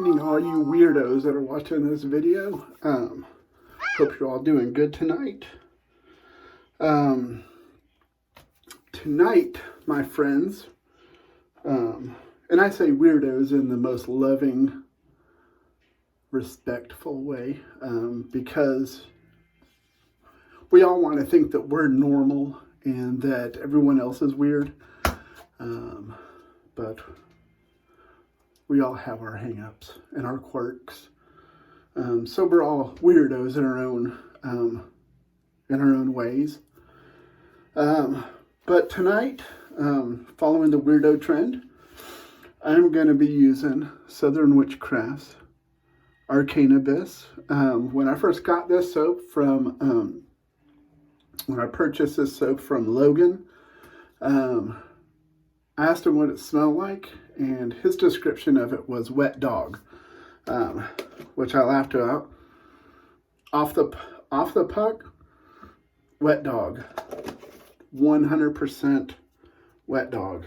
evening, all you weirdos that are watching this video. Hope you're all doing good tonight. Tonight, my friends, and I say weirdos in the most loving, respectful way, because we all want to think that we're normal and that everyone else is weird, but we all have our hang-ups and our quirks. So we're all weirdos in our own ways. But tonight, following the weirdo trend, I'm going to be using Southern Witchcraft's Arcane Abyss. When I first got this soap from, when I purchased this soap from Logan, I asked him what it smelled like, and his description of it was wet dog, which I laughed about. Off the puck, wet dog, 100% wet dog.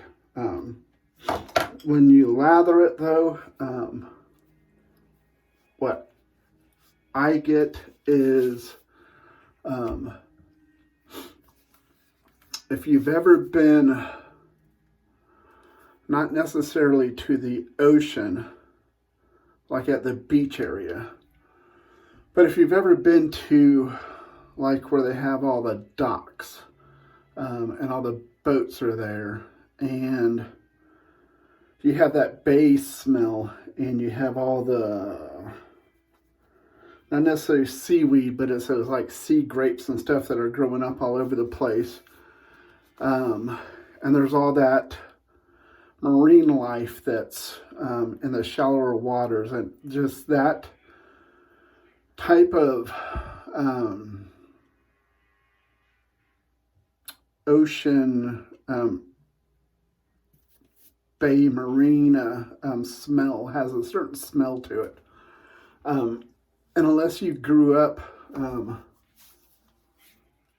When you lather it though, what I get is, if you've ever been, not necessarily to the ocean, like at the beach area, but if you've ever been to like where they have all the docks, and all the boats are there, and you have that bay smell, and you have all the, not necessarily seaweed, but it's those like sea grapes and stuff that are growing up all over the place. And there's all that marine life that's in the shallower waters, and just that type of ocean, bay marina smell, has a certain smell to it. And unless you grew up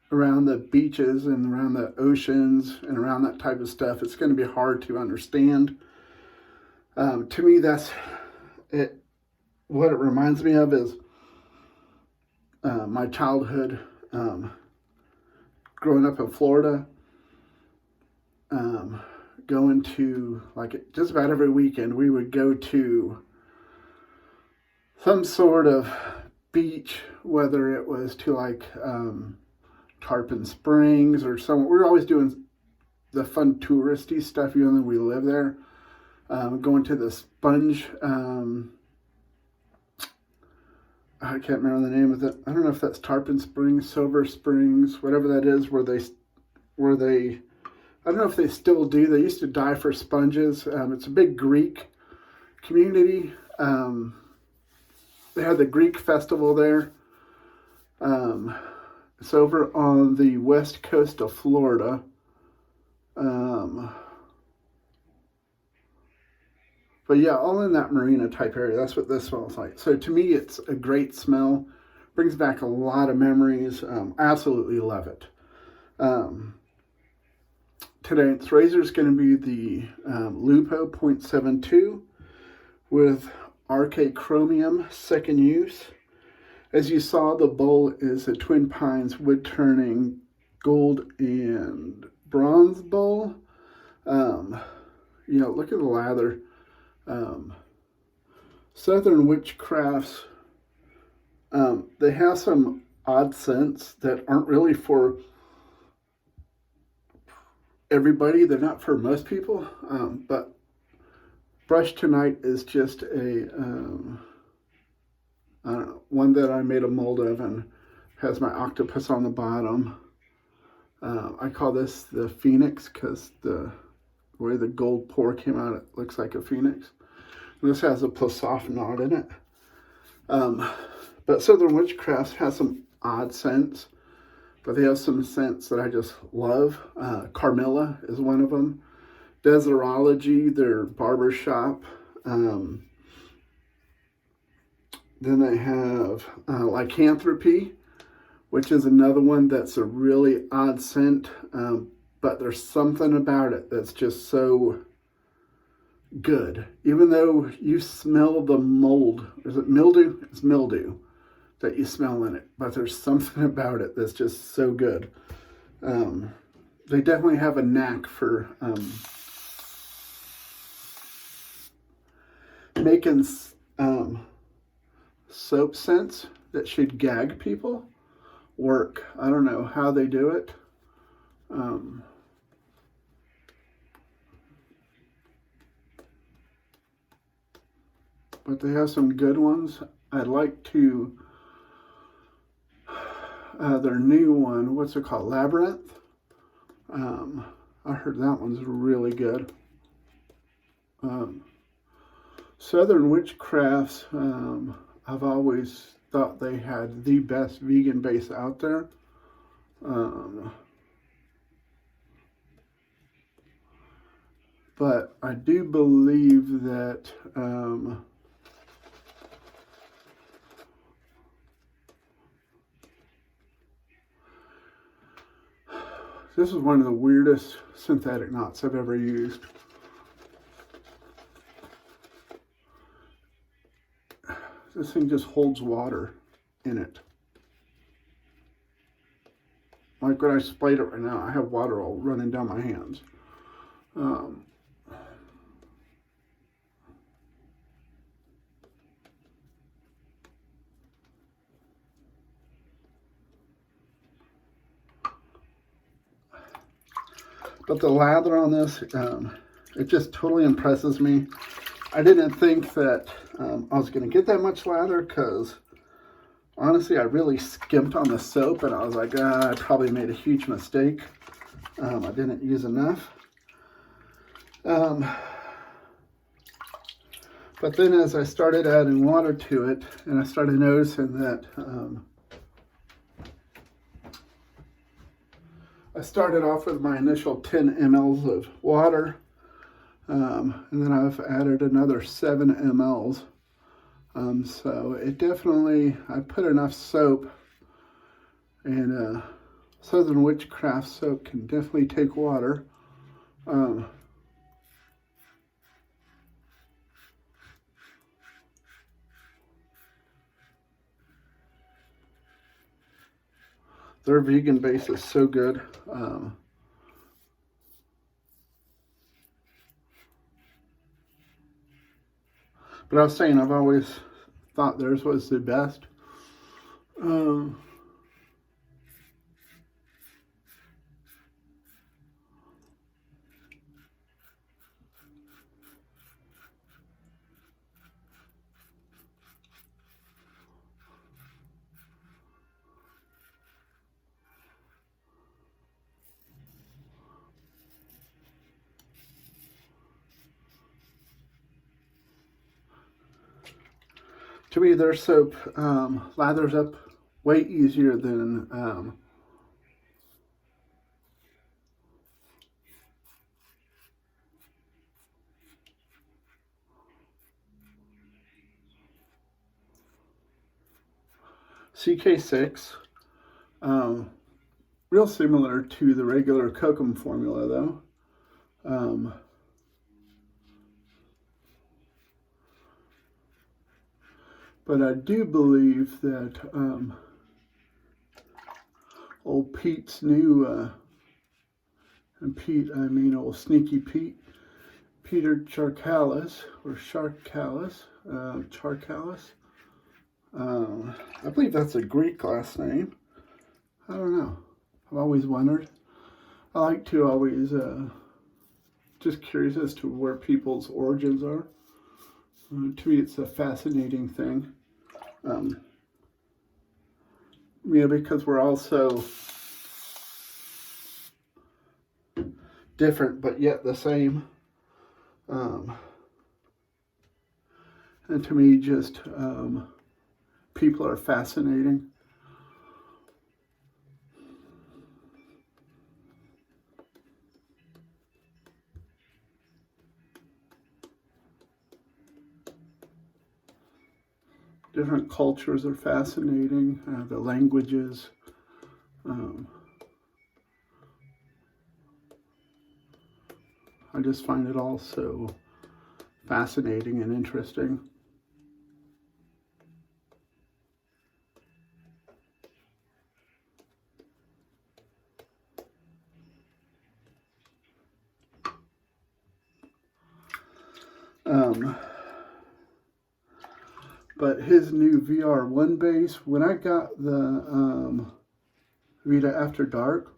around the beaches and around the oceans and around that type of stuff, it's going to be hard to understand. To me, that's it. What it reminds me of is my childhood, growing up in Florida, going to, like, just about every weekend, we would go to some sort of beach, whether it was to like Tarpon Springs or somewhere. We were always doing the fun touristy stuff, even though we live there. Going to the sponge, I can't remember the name of it. I don't know if that's Tarpon Springs, Silver Springs, whatever that is, where they, I don't know if they still do. They used to die for sponges. It's a big Greek community. They had the Greek festival there. It's over on the west coast of Florida. But yeah, all in that marina type area. That's what this smells like. So to me, it's a great smell. Brings back a lot of memories. Absolutely love it. Tonight's razor is going to be the Lupo 0.72 with RK Chromium second use. As you saw, the bowl is a TwinPines WoodTurning gold and bronze bowl. Look at the lather. Southern Witchcrafts, they have some odd scents that aren't really for everybody. They're not for most people, but Brush Tonight is just a I don't know, one that I made a mold of and has my octopus on the bottom. I call this the Phoenix because the way the gold pour came out, it looks like a phoenix. And this has a Plassoff knot in it. But Southern Witchcraft has some odd scents, but they have some scents that I just love. Carmilla is one of them. Deserology, their barbershop. Then they have Lycanthropy, which is another one that's a really odd scent, but there's something about it that's just so good. Even though you smell the mold, is it mildew? It's mildew that you smell in it, but there's something about it that's just so good. They definitely have a knack for making soap scents that should gag people work. I don't know how they do it. But they have some good ones. I like to, their new one, what's it called? Labyrinth. I heard that one's really good. Southern Witchcrafts, I've always thought they had the best vegan base out there. But I do believe that this is one of the weirdest synthetic knots I've ever used. This thing just holds water in it. Like when I splayed it right now, I have water all running down my hands. But the lather on this, it just totally impresses me. I didn't think that I was going to get that much lather because honestly, I really skimped on the soap and I was like, I probably made a huge mistake. I didn't use enough. But then as I started adding water to it and I started noticing that I started off with my initial 10 mLs of water, and then I've added another 7 mLs. So it definitely, I put enough soap, and Southern Witchcraft soap can definitely take water. Their vegan base is so good. But I was saying, I've always thought theirs was the best. To me, their soap lathers up way easier than CK6. Real similar to the regular Kokum formula, though. But I do believe that old Pete's new, and Pete, I mean old Sneaky Pete, Peter Charcalis, or Charcalis, Charcalis. I believe that's a Greek last name. I don't know. I've always wondered. I like to always, just curious as to where people's origins are. To me, it's a fascinating thing. Because we're all so different, but yet the same. And to me, just people are fascinating. Different cultures are fascinating, the languages. I just find it all so fascinating and interesting. But his new VR1 base, when I got the Vita After Dark,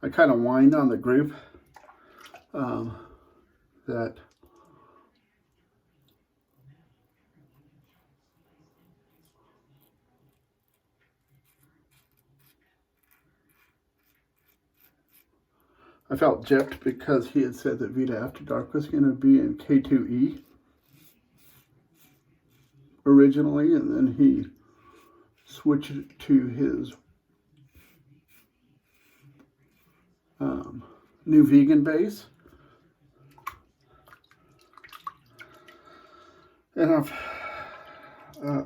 I kind of whined on the group that I felt gypped because he had said that Vita After Dark was going to be in K2E originally, and then he switched it to his new vegan base. And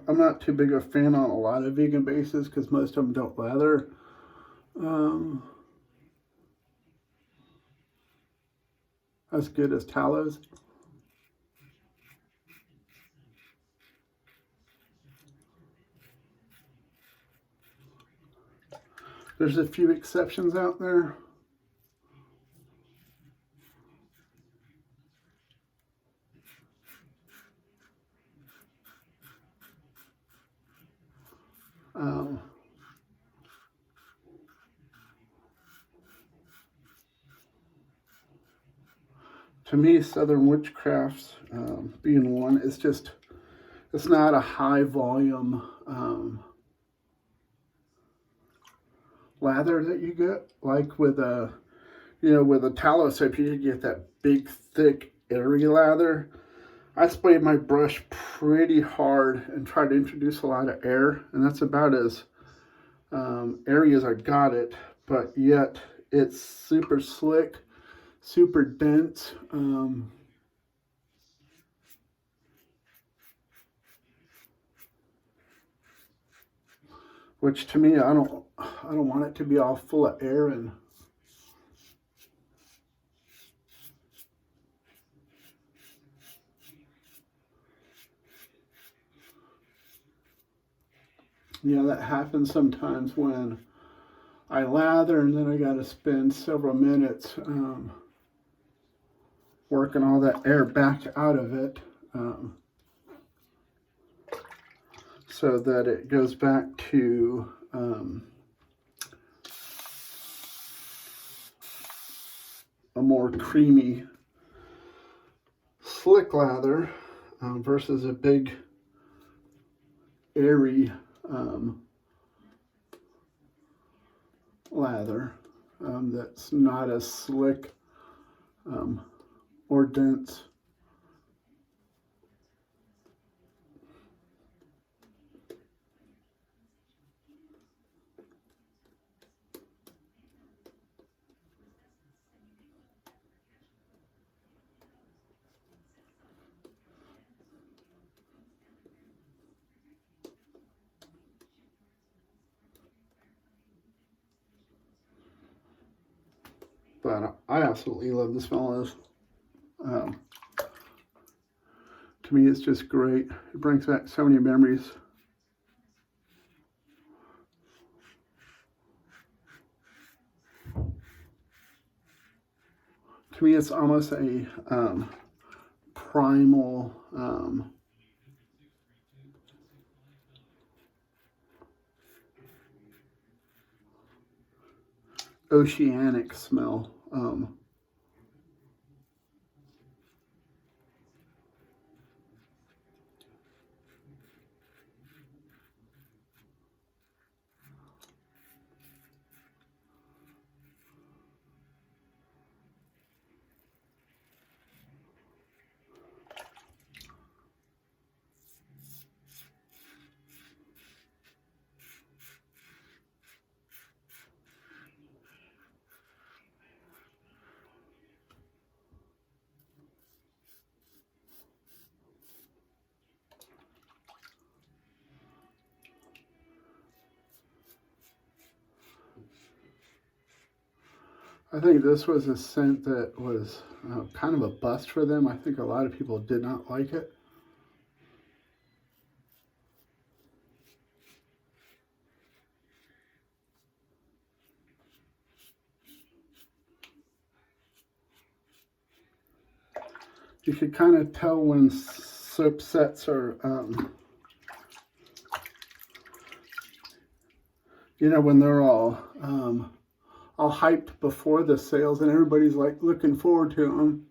I'm not too big a fan on a lot of vegan bases because most of them don't lather. As good as Talos. There's a few exceptions out there. To me, Southern Witchcrafts being one, it's not a high volume lather that you get. Like with a, with a tallow soap, you get that big, thick, airy lather. I sprayed my brush pretty hard and tried to introduce a lot of air, and that's about as airy as I got it, but yet it's super slick, super dense. Which to me, I don't want it to be all full of air and that happens sometimes when I lather and then I got to spend several minutes working all that air back out of it so that it goes back to a more creamy, slick lather versus a big, airy lather that's not as slick or dense. But I absolutely love the smell of this. To me, it's just great. It brings back so many memories. To me, it's almost a primal oceanic smell. I think this was a scent that was kind of a bust for them. I think a lot of people did not like it. You could kind of tell when soap sets are, you know, when they're all hyped before the sales and everybody's like looking forward to them.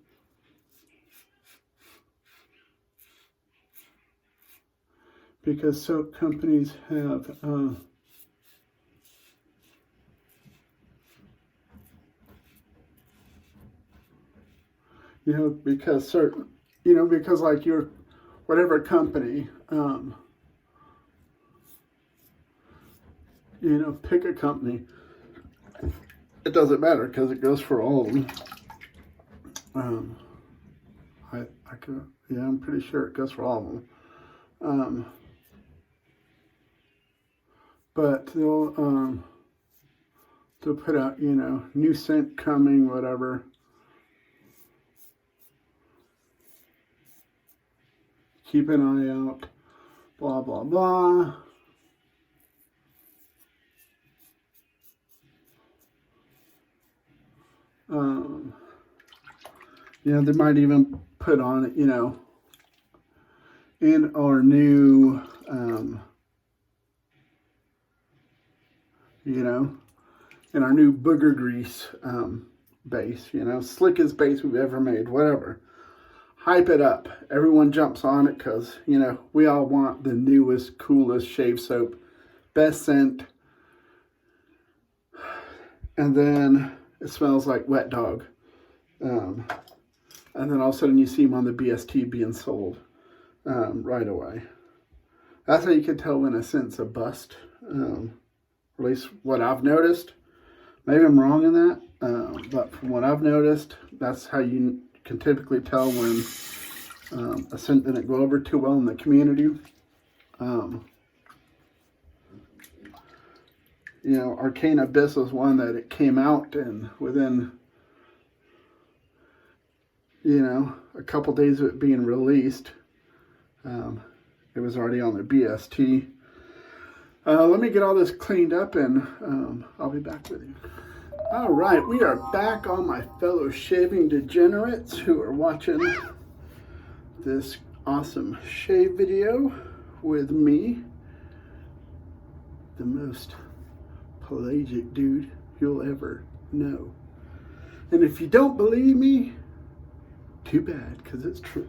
Because soap companies have, you know, because certain, you know, because like your, whatever company, you know, pick a company. It doesn't matter because it goes for all of them. I could, yeah, I'm pretty sure it goes for all of them. But they'll put out, you know, new scent coming, whatever. Keep an eye out, blah, blah, blah. You know, they might even put on it, you know, in our new, you know, in our new booger grease base, you know, slickest base we've ever made, whatever. Hype it up. Everyone jumps on it because, you know, we all want the newest, coolest shave soap, best scent. And then it smells like wet dog. And then all of a sudden you see them on the BST being sold right away. That's how you can tell when a scent's a bust. At least what I've noticed. Maybe I'm wrong in that, but from what I've noticed, that's how you can typically tell when a scent didn't go over too well in the community. You know, Arcane Abyss was one that it came out and within, you know, a couple days of it being released, it was already on their BST. Let me get all this cleaned up and I'll be back with you. All right, we are back, all my fellow shaving degenerates who are watching this awesome shave video with me, the most pelagic dude you'll ever know. And if you don't believe me, too bad, because it's true.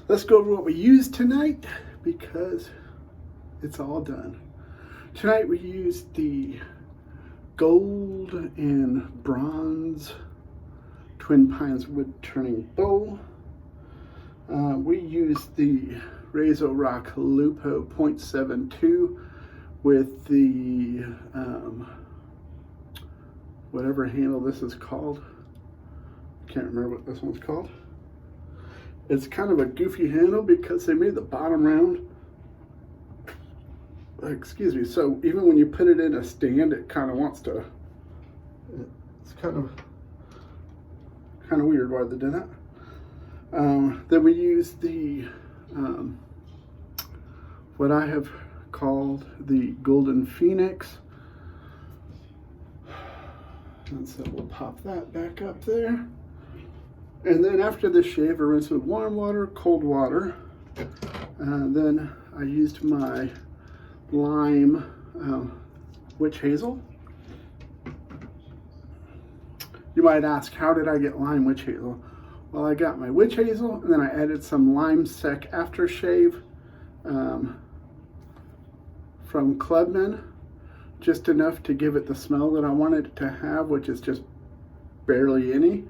Let's go over what we used tonight because it's all done. Tonight we used the gold and bronze TwinPines WoodTurning bowl. We used the Razorock Lupo 0.72 with the whatever handle this is called. Can't remember what this one's called. It's kind of a goofy handle because they made the bottom round. Excuse me. So even when you put it in a stand, it kind of wants to. It's kind of weird why they did that. Then we used the what I have called the Golden Phoenix. And so we'll pop that back up there. And then after the shave, I rinse with warm water, cold water. Then I used my lime witch hazel. You might ask, how did I get lime witch hazel? Well, I got my witch hazel and then I added some lime sec aftershave from Clubman, just enough to give it the smell that I wanted it to have, which is just barely any.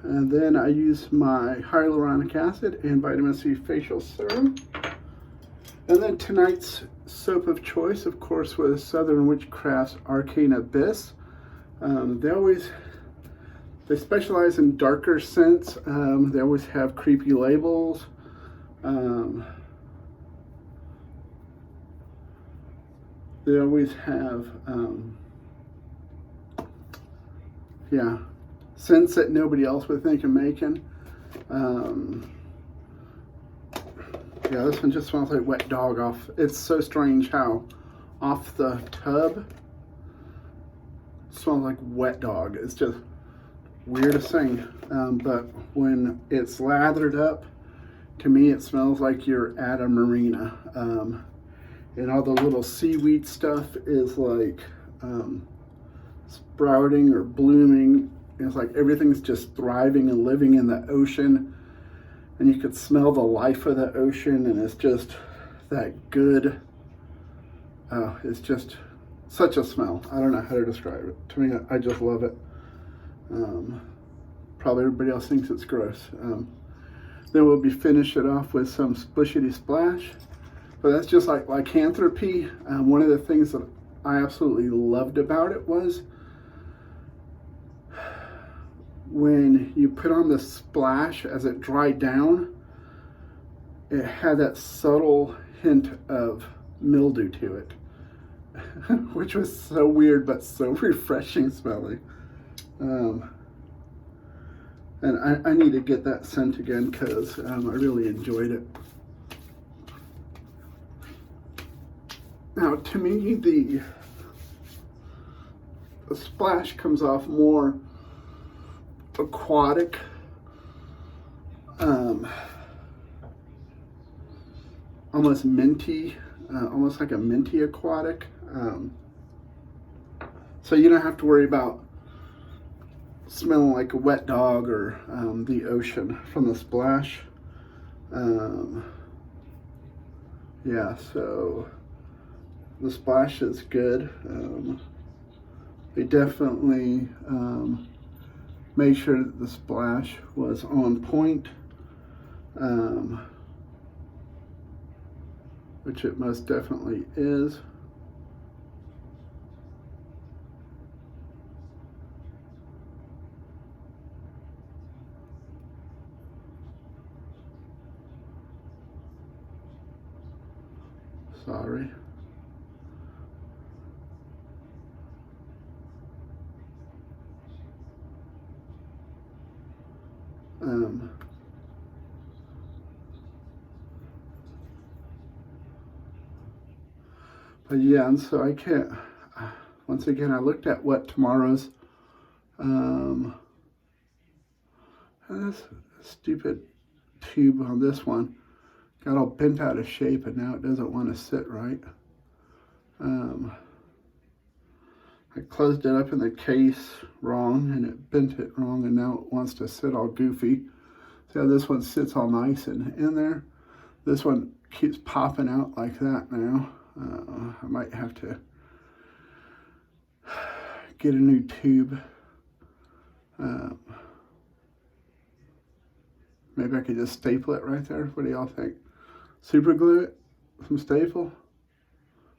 And then I use my hyaluronic acid and vitamin C facial serum. And then tonight's soap of choice, of course, was Southern Witchcraft's Arcane Abyss. They specialize in darker scents. They always have creepy labels. They always have yeah, scents that nobody else would think of making. Yeah, this one just smells like wet dog off. It's so strange how off the tub it smells like wet dog. It's just weirdest thing. But when it's lathered up, to me it smells like you're at a marina. And all the little seaweed stuff is like sprouting or blooming. It's like everything's just thriving and living in the ocean. And you could smell the life of the ocean, and it's just that good. It's just such a smell. I don't know how to describe it. To me, I just love it. Probably everybody else thinks it's gross. Then we'll be finish it off with some Splishity Splash. But that's just like lycanthropy. One of the things that I absolutely loved about it was when you put on the splash as it dried down, it had that subtle hint of mildew to it, which was so weird but so refreshing smelling. And I need to get that scent again because I really enjoyed it. Now, to me, the splash comes off more aquatic, almost minty, almost like a minty aquatic. So you don't have to worry about smelling like a wet dog or the ocean from the splash. Yeah, so the splash is good. We definitely made sure that the splash was on point, which it most definitely is. Sorry. But yeah, and so I can't, once again, I looked at what tomorrow's, this stupid tube on this one got all bent out of shape and now it doesn't want to sit right. I closed it up in the case wrong and it bent it wrong and now it wants to sit all goofy. See how this one sits all nice and in there? This one keeps popping out like that now. I might have to get a new tube. Maybe I could just staple it right there. What do y'all think? Super glue it? Some staple?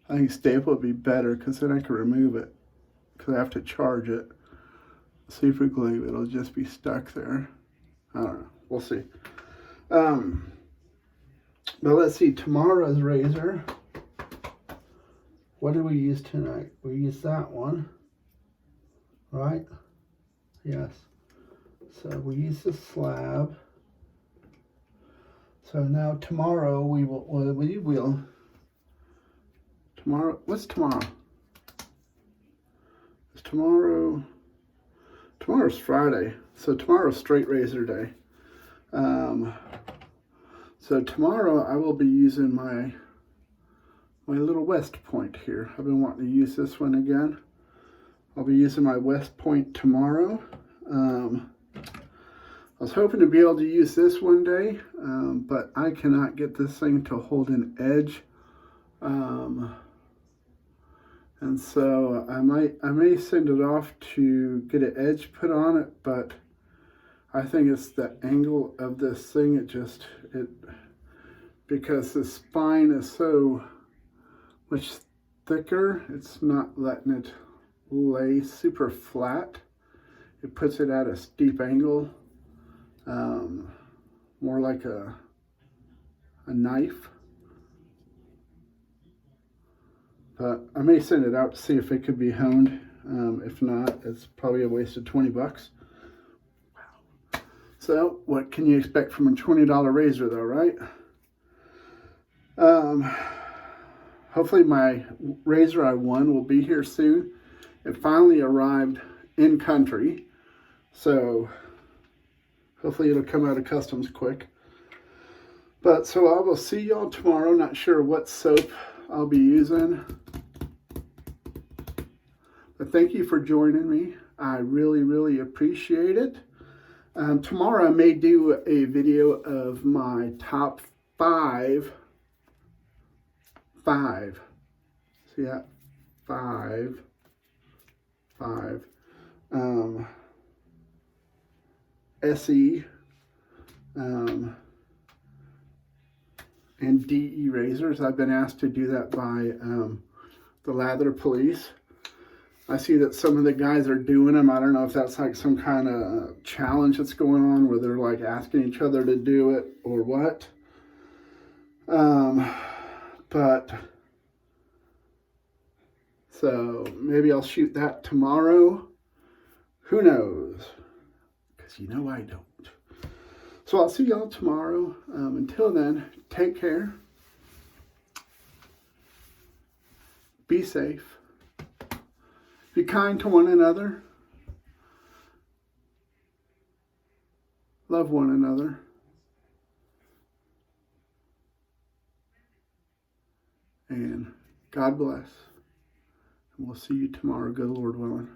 I think staple would be better because then I can remove it because I have to charge it. Super glue, it'll just be stuck there. I don't know. We'll see. But let's see. Tomorrow's razor. What did we use tonight? We used that one, right? Yes. So we used the slab. So now tomorrow we will, tomorrow, what's tomorrow? It's tomorrow's Friday. So tomorrow's straight razor day. So tomorrow I will be using my little West Point here. I've been wanting to use this one again. I'll be using my West Point tomorrow. I was hoping to be able to use this one day, but I cannot get this thing to hold an edge. And so I may send it off to get an edge put on it, but I think it's the angle of this thing. Because the spine is so much thicker, it's not letting it lay super flat. It puts it at a steep angle, more like a knife. But I may send it out to see if it could be honed. If not, it's probably a waste of 20 bucks. Wow. So what can you expect from a $20 razor though, right? Hopefully my razor I won will be here soon. It finally arrived in country, so hopefully it'll come out of customs quick. But so I will see y'all tomorrow. Not sure what soap I'll be using. But thank you for joining me. I really, really appreciate it. Tomorrow I may do a video of my top five. See that? Five. SE and DE razors. I've been asked to do that by the Lather Police. I see that some of the guys are doing them. I don't know if that's like some kind of challenge that's going on where they're like asking each other to do it or what. But so maybe I'll shoot that tomorrow. Who knows? Because you know I don't. So I'll see y'all tomorrow. Until then, take care. Be safe. Be kind to one another. Love one another. And God bless. And we'll see you tomorrow, good Lord willing.